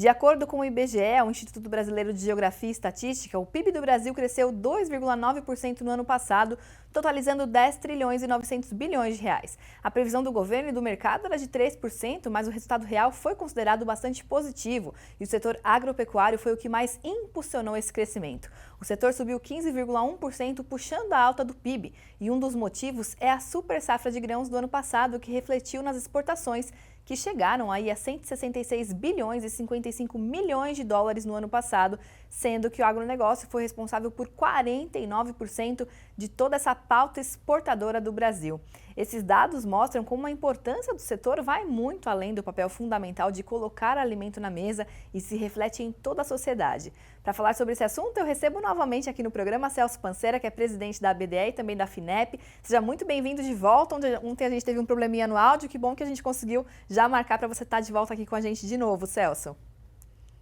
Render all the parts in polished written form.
De acordo com o IBGE, o Instituto Brasileiro de Geografia e Estatística, o PIB do Brasil cresceu 2,9% no ano passado, totalizando 10 trilhões e 900 bilhões de reais. A previsão do governo e do mercado era de 3%, mas o resultado real foi considerado bastante positivo e o setor agropecuário foi o que mais impulsionou esse crescimento. O setor subiu 15,1%, puxando a alta do PIB, e um dos motivos é a super safra de grãos do ano passado, que refletiu nas exportações, que chegaram aí a 166 bilhões e 55 milhões de dólares no ano passado, sendo que o agronegócio foi responsável por 49% de toda essa pauta exportadora do Brasil. Esses dados mostram como a importância do setor vai muito além do papel fundamental de colocar alimento na mesa e se reflete em toda a sociedade. Para falar sobre esse assunto, eu recebo novamente aqui no programa Celso Panceira, que é presidente da BDE e também da FINEP. Seja muito bem-vindo de volta. Ontem a gente teve um probleminha no áudio, que bom que a gente conseguiu já marcar para você estar de volta aqui com a gente de novo, Celso.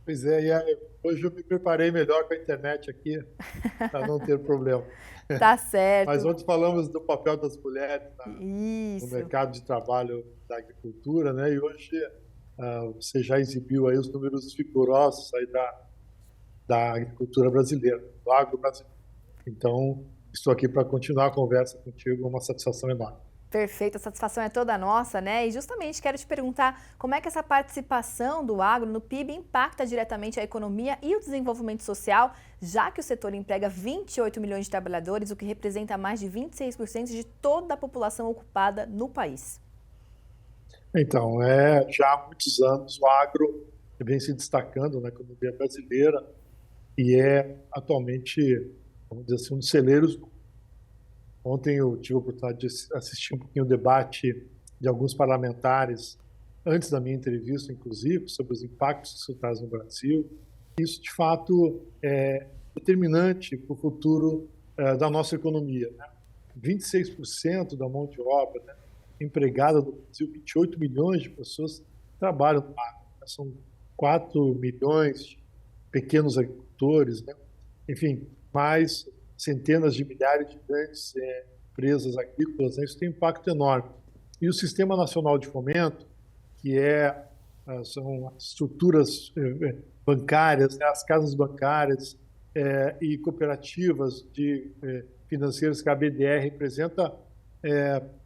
Pois é, hoje eu me preparei melhor com a internet aqui, para não ter problema. Tá Mas certo. ontem falamos do papel das mulheres no Isso. mercado de trabalho da agricultura, né? E hoje você já exibiu aí os números vigorosos aí da agricultura brasileira, do agro brasileiro. Então, estou aqui para continuar a conversa contigo, é uma satisfação enorme. Perfeito, a satisfação é toda nossa, né? E justamente quero te perguntar como é que essa participação do agro no PIB impacta diretamente a economia e o desenvolvimento social, já que o setor emprega 28 milhões de trabalhadores, o que representa mais de 26% de toda a população ocupada no país. Então, já há muitos anos o agro vem se destacando na economia brasileira e é atualmente, vamos dizer assim, um dos celeiros. Ontem eu tive a oportunidade de assistir um pouquinho o debate de alguns parlamentares, antes da minha entrevista, inclusive, sobre os impactos que isso traz no Brasil. Isso, de fato, é determinante para o futuro da nossa economia, né? 26% da mão de obra, né, empregada no Brasil, 28 milhões de pessoas trabalham no agro, né? São 4 milhões de pequenos agricultores, né? Enfim, mais centenas de milhares de grandes empresas agrícolas, né? Isso tem um impacto enorme. E o Sistema Nacional de Fomento, que são as estruturas bancárias, né? As casas bancárias e cooperativas financeiras que a BDR representa,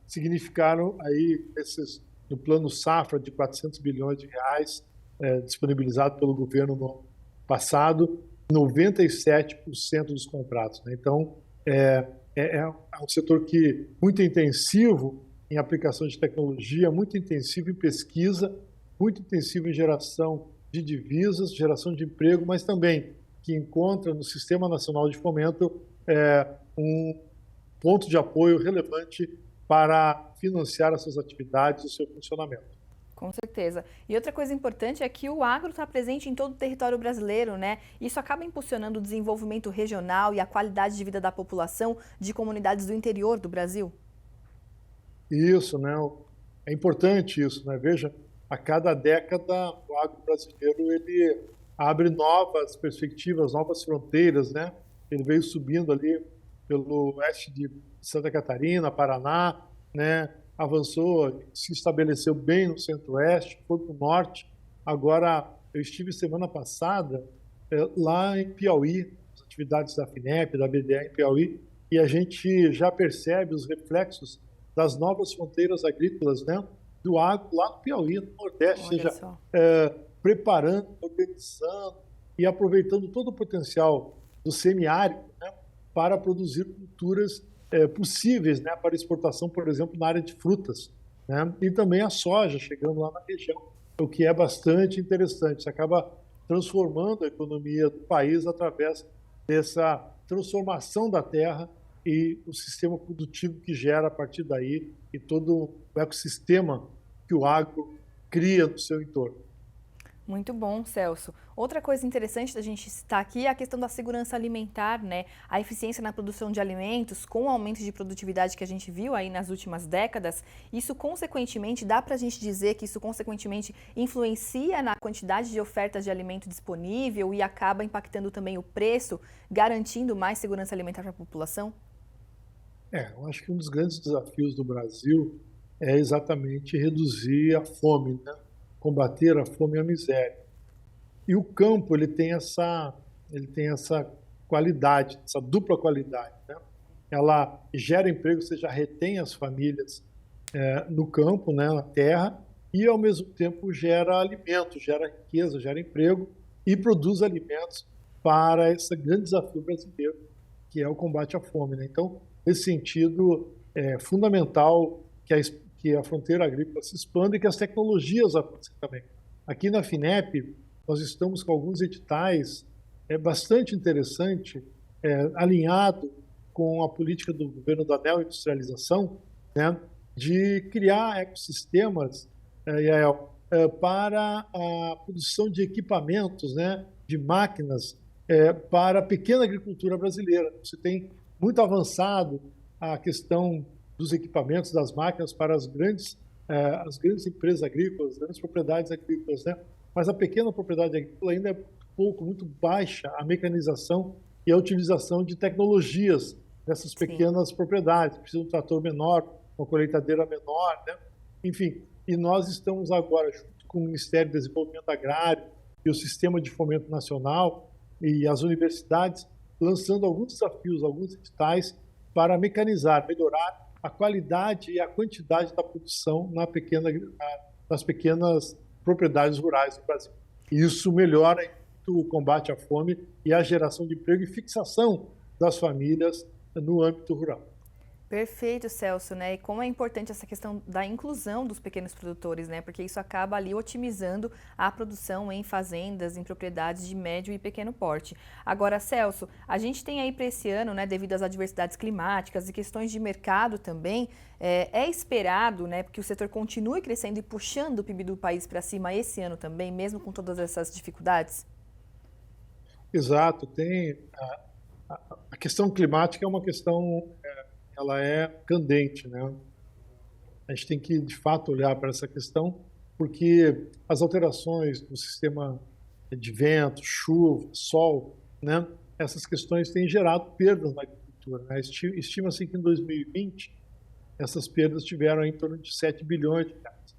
significaram aí no plano safra de 400 bilhões de reais disponibilizado pelo governo no ano passado, 97% dos contratos, né? Então, é um setor muito intensivo em aplicação de tecnologia, muito intensivo em pesquisa, muito intensivo em geração de divisas, geração de emprego, mas também que encontra no Sistema Nacional de Fomento um ponto de apoio relevante para financiar essas atividades e o seu funcionamento. Com certeza. E outra coisa importante é que o agro está presente em todo o território brasileiro, né? Isso acaba impulsionando o desenvolvimento regional e a qualidade de vida da população de comunidades do interior do Brasil. Isso, né? É importante isso, né? Veja, a cada década o agro brasileiro ele abre novas perspectivas, novas fronteiras, né? Ele veio subindo ali pelo oeste de Santa Catarina, Paraná, né? Avançou, se estabeleceu bem no centro-oeste, foi para o norte. Agora, eu estive semana passada lá em Piauí, as atividades da FINEP, da BDE em Piauí, e a gente já percebe os reflexos das novas fronteiras agrícolas, né, do agro lá no Piauí, no Nordeste, Olha seja, só. preparando, organizando e aproveitando todo o potencial do semiárido, né, para produzir culturas possíveis, né, para exportação, por exemplo, na área de frutas, né, e também a soja chegando lá na região, o que é bastante interessante. Você acaba transformando a economia do país através dessa transformação da terra e o sistema produtivo que gera a partir daí e todo o ecossistema que o agro cria no seu entorno. Muito bom, Celso. Outra coisa interessante da gente citar aqui é a questão da segurança alimentar, né? A eficiência na produção de alimentos, com o aumento de produtividade que a gente viu aí nas últimas décadas, isso consequentemente, dá para a gente dizer que isso consequentemente influencia na quantidade de ofertas de alimento disponível e acaba impactando também o preço, garantindo mais segurança alimentar para a população? Eu acho que um dos grandes desafios do Brasil é exatamente reduzir a fome, né? Combater a fome e a miséria. E o campo ele tem essa qualidade, essa dupla qualidade, né? Ela gera emprego, ou seja, retém as famílias no campo, né, na terra, e ao mesmo tempo gera alimento, gera riqueza, gera emprego e produz alimentos para esse grande desafio brasileiro, que é o combate à fome, né? Então, nesse sentido, é fundamental que a fronteira agrícola se expanda e que as tecnologias avancem também. Aqui na FINEP, nós estamos com alguns editais bastante interessante, alinhado com a política do governo da neoindustrialização, né, de criar ecossistemas, Yael, para a produção de equipamentos, né, de máquinas para a pequena agricultura brasileira. Você tem muito avançado a questão dos equipamentos, das máquinas para as grandes empresas agrícolas, as grandes propriedades agrícolas, né? Mas a pequena propriedade agrícola ainda é muito baixa a mecanização e a utilização de tecnologias nessas pequenas Sim. propriedades. Precisa de um trator menor, uma colheitadeira menor, né? Enfim, e nós estamos agora, junto com o Ministério do Desenvolvimento Agrário e o Sistema de Fomento Nacional e as universidades, lançando alguns desafios, alguns editais para mecanizar, melhorar a qualidade e a quantidade da produção nas pequenas propriedades rurais do Brasil. E isso melhora o combate à fome e a geração de emprego e fixação das famílias no âmbito rural. Perfeito, Celso, né? E como é importante essa questão da inclusão dos pequenos produtores, né? Porque isso acaba ali otimizando a produção em fazendas, em propriedades de médio e pequeno porte. Agora, Celso, a gente tem aí para esse ano, né, devido às adversidades climáticas e questões de mercado também, é esperado, né, que o setor continue crescendo e puxando o PIB do país para cima esse ano também, mesmo com todas essas dificuldades? Exato, tem a questão climática é uma questão ela é candente, né? A gente tem que, de fato, olhar para essa questão, porque as alterações no sistema de vento, chuva, sol, né? Essas questões têm gerado perdas na agricultura, né? Estima-se que em 2020 essas perdas tiveram em torno de 7 bilhões de reais.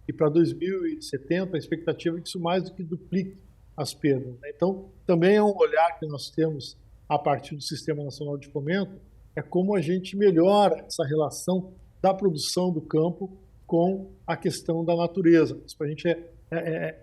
E para 2070 a expectativa é que isso mais do que duplique as perdas, né? Então, também é um olhar que nós temos a partir do Sistema Nacional de Fomento, é como a gente melhora essa relação da produção do campo com a questão da natureza. Isso para a gente é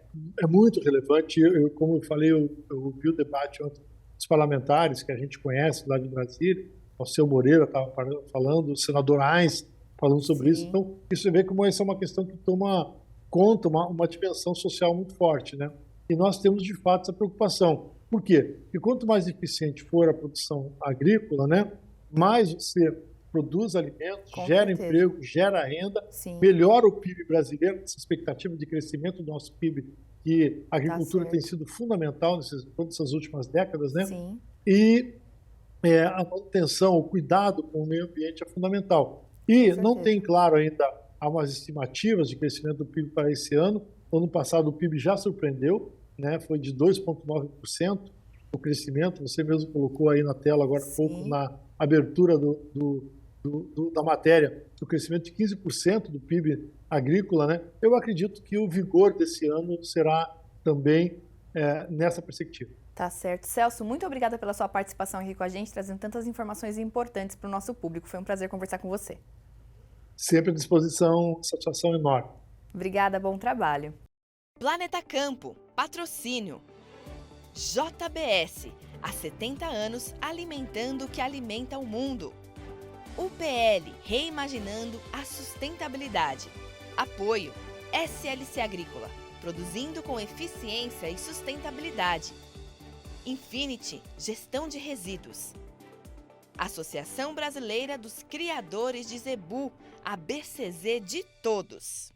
muito relevante. Como eu falei, eu vi o debate ontem dos parlamentares que a gente conhece lá de Brasília, o Alceu Moreira estava falando, o senador Ains falando sobre Sim. isso. Então, isso você vê como essa é uma questão que toma conta, uma dimensão social muito forte, né? E nós temos, de fato, essa preocupação. Por quê? Porque quanto mais eficiente for a produção agrícola, né, mais você produz alimentos, gera emprego, gera renda, Sim. melhora o PIB brasileiro, essa expectativa de crescimento do nosso PIB, que a agricultura tem sido fundamental nessas últimas décadas, né? Sim. E a manutenção, o cuidado com o meio ambiente é fundamental. E não tem, claro, ainda há umas estimativas de crescimento do PIB para esse ano. No ano passado o PIB já surpreendeu, né? Foi de 2,9% o crescimento. Você mesmo colocou aí na tela agora há pouco, na abertura da matéria, do crescimento de 15% do PIB agrícola, né? Eu acredito que o vigor desse ano será também nessa perspectiva. Tá certo. Celso, muito obrigada pela sua participação aqui com a gente, trazendo tantas informações importantes para o nosso público. Foi um prazer conversar com você. Sempre à disposição, satisfação enorme. Obrigada, bom trabalho. Planeta Campo, patrocínio. JBS, há 70 anos alimentando o que alimenta o mundo. UPL, reimaginando a sustentabilidade. Apoio, SLC Agrícola, produzindo com eficiência e sustentabilidade. Infinity, gestão de resíduos. Associação Brasileira dos Criadores de Zebu, a BCZ de todos.